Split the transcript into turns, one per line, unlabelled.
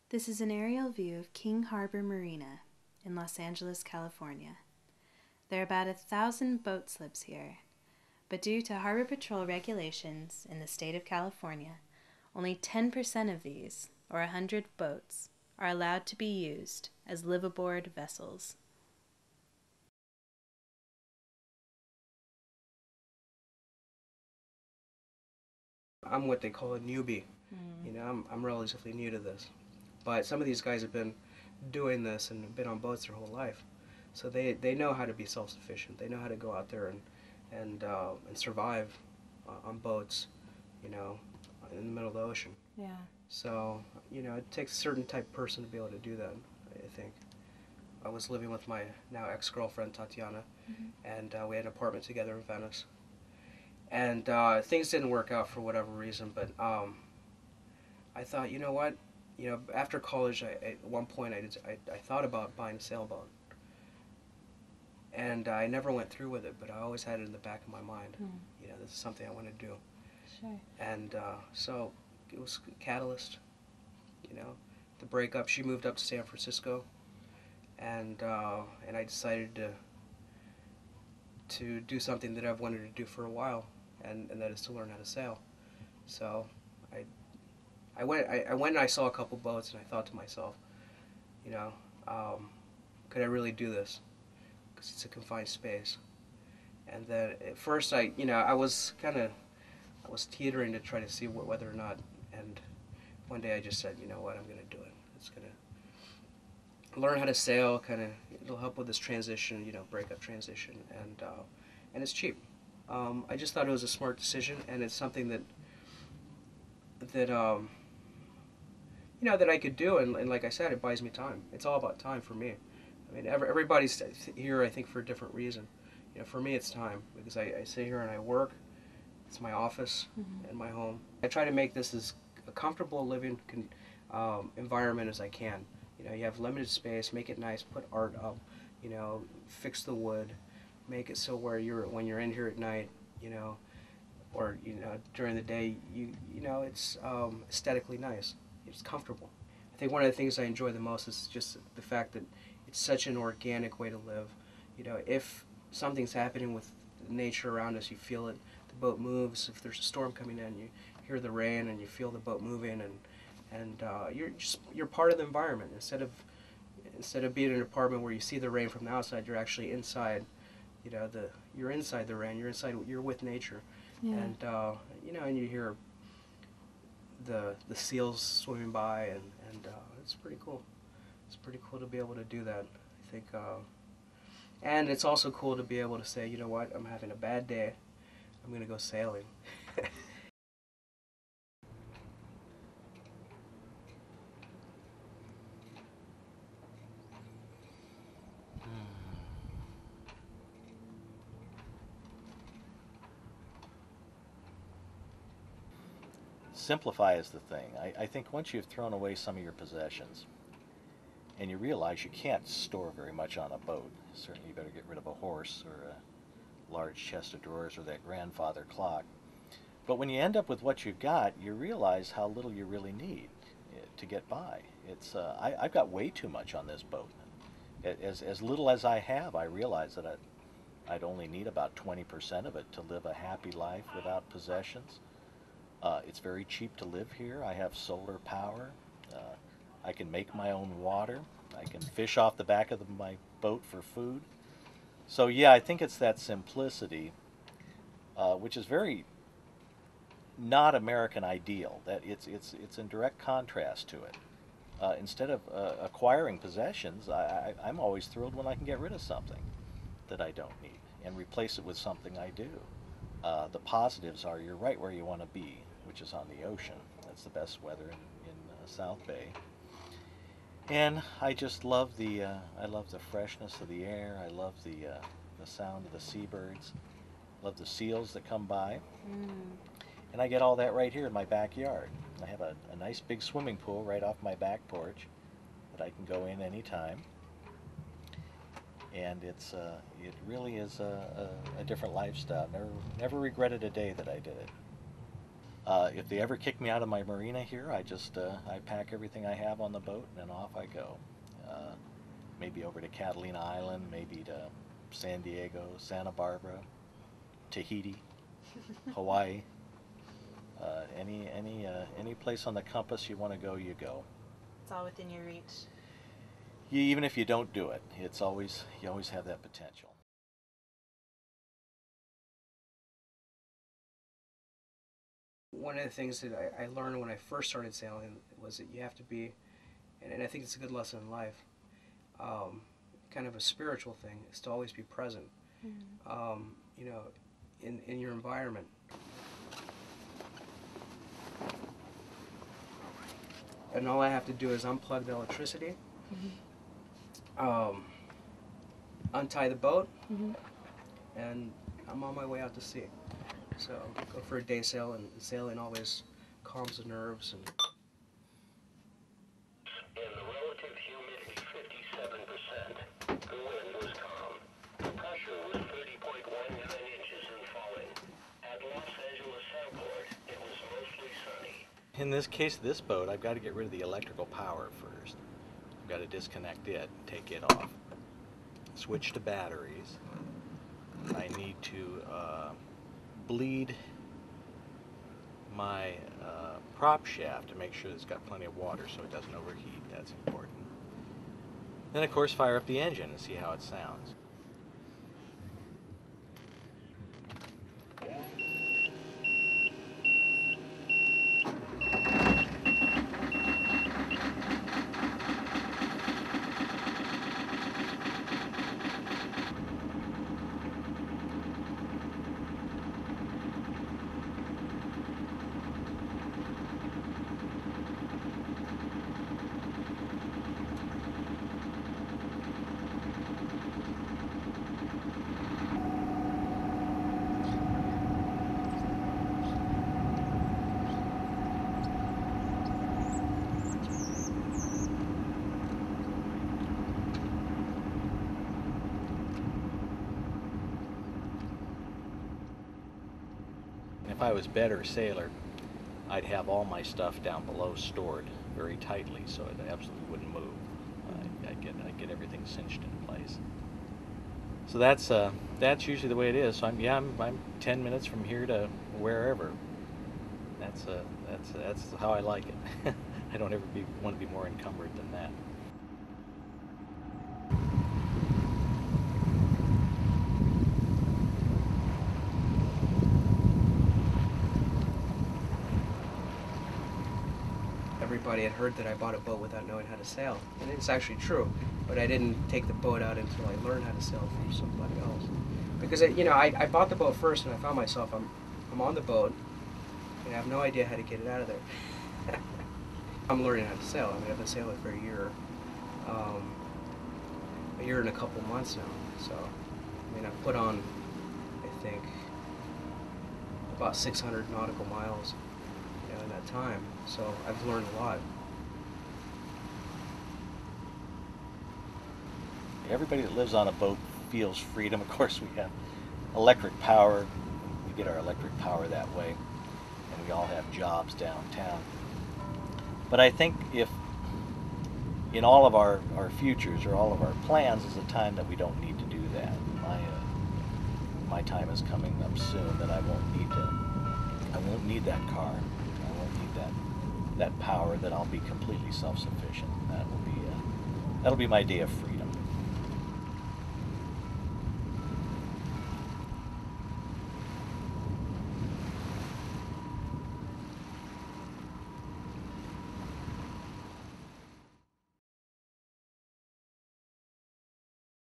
This is an aerial view of King Harbor Marina in Los Angeles, California. There are about 1,000 boat slips here, but due to Harbor Patrol regulations in the state of California, only 10% of these, or 100 boats, are allowed to be used as live-aboard vessels.
I'm what they call a newbie. You know, I'm relatively new to this. But some of these guys have been doing this and been on boats their whole life. So they know how to be self-sufficient. They know how to go out there and survive on boats, you know, in the middle of the ocean.
Yeah.
So, you know, it takes a certain type of person to be able to do that, I think. I was living with my now ex-girlfriend, Tatiana, and we had an apartment together in Venice. And things didn't work out for whatever reason, but I thought, you know what? You know, after college, at one point, I thought about buying a sailboat. And I never went through with it, but I always had it in the back of my mind. You know, this is something I want to do.
Sure.
And so it was a catalyst, you know. The breakup, she moved up to San Francisco, and I decided to do something that I've wanted to do for a while, and that is to learn how to sail. So I went and I saw a couple boats, and I thought to myself, you know, could I really do this? Because it's a confined space. And then at first I was teetering to try to see whether or not. And one day I just said, you know what, I'm going to do it. It's going to learn how to sail. It'll help with this transition, you know, breakup transition, and it's cheap. I just thought it was a smart decision, and it's something that you know, that I could do, and like I said, it buys me time. It's all about time for me. I mean, everybody's here, I think, for a different reason. You know, for me, it's time, because I sit here and I work. It's my office and my home. I try to make this as a comfortable living environment as I can. You know, you have limited space, make it nice, put art up, you know, fix the wood, make it so where when you're in here at night, you know, or, you know, during the day, you know, it's aesthetically nice. It's comfortable. I think one of the things I enjoy the most is just the fact that it's such an organic way to live. You know, if something's happening with nature around us, you feel it. The boat moves. If there's a storm coming in, you hear the rain and you feel the boat moving, and you're part of the environment. Instead of being in an apartment where you see the rain from the outside, you're actually inside. You know, you're inside the rain. You're with nature.
Yeah.
And you know, and you hear the seals swimming by, and it's pretty cool. It's pretty cool to be able to do that. I think, and it's also cool to be able to say, you know what, I'm having a bad day. I'm gonna go sailing.
Simplify is the thing. I think once you've thrown away some of your possessions and you realize you can't store very much on a boat, certainly you better get rid of a horse or a large chest of drawers or that grandfather clock. But when you end up with what you've got, you realize how little you really need to get by. I've got way too much on this boat. As little as I have, I realize that I'd only need about 20% of it to live a happy life without possessions. It's very cheap to live here. I have solar power. I can make my own water. I can fish off the back of my boat for food. So yeah, I think it's that simplicity, which is very not American ideal. That it's in direct contrast to it. Instead of acquiring possessions, I'm always thrilled when I can get rid of something that I don't need and replace it with something I do. The positives are you're right where you want to be, which is on the ocean. That's the best weather in South Bay. And I just love I love the freshness of the air. I love the sound of the seabirds. Love the seals that come by. And I get all that right here in my backyard. I have a nice big swimming pool right off my back porch that I can go in anytime. And it really is a different lifestyle. Never regretted a day that I did it. If they ever kick me out of my marina here, I pack everything I have on the boat and off I go. Maybe over to Catalina Island, maybe to San Diego, Santa Barbara, Tahiti, Hawaii. Any place on the compass you want to go, you go.
It's all within your reach.
Even if you don't do it, you always have that potential.
One of the things that I learned when I first started sailing was that you have to be, and I think it's a good lesson in life, kind of a spiritual thing, is to always be present, you know, in your environment. And all I have to do is unplug the electricity, untie the boat, and I'm on my way out to sea. So go for a day sail, and sailing always calms the nerves. And
the relative humidity 57%. The wind was calm. The pressure was 30.19 inches and falling. At Los Angeles Airport, it was mostly sunny.
In this case, this boat, I've got to get rid of the electrical power first. I've got to disconnect it, take it off, switch to batteries. I need to bleed my prop shaft to make sure it's got plenty of water so it doesn't overheat. That's important. Then, of course, fire up the engine and see how it sounds. If I was better sailor, I'd have all my stuff down below stored very tightly so it absolutely wouldn't move. I'd get everything cinched in place. So that's usually the way it is. So I'm 10 minutes from here to wherever. That's how I like it. I don't ever want to be more encumbered than that.
everybody had heard that I bought a boat without knowing how to sail. And it's actually true, but I didn't take the boat out until I learned how to sail from somebody else. Because, I bought the boat first and I found myself, I'm on the boat and I have no idea how to get it out of there. I'm learning how to sail. I mean, I've been sailing for a year and a couple months now. So, I mean, I've put on, I think, about 600 nautical miles in that time. So I've learned a lot.
Everybody that lives on a boat feels freedom. Of course, we have electric power. We get our electric power that way. And we all have jobs downtown. But I think if in all of our futures or all of our plans is a time that we don't need to do that. My time is coming up soon that I won't need that car. I won't need that power, that I'll be completely self-sufficient. That'll be my day of freedom.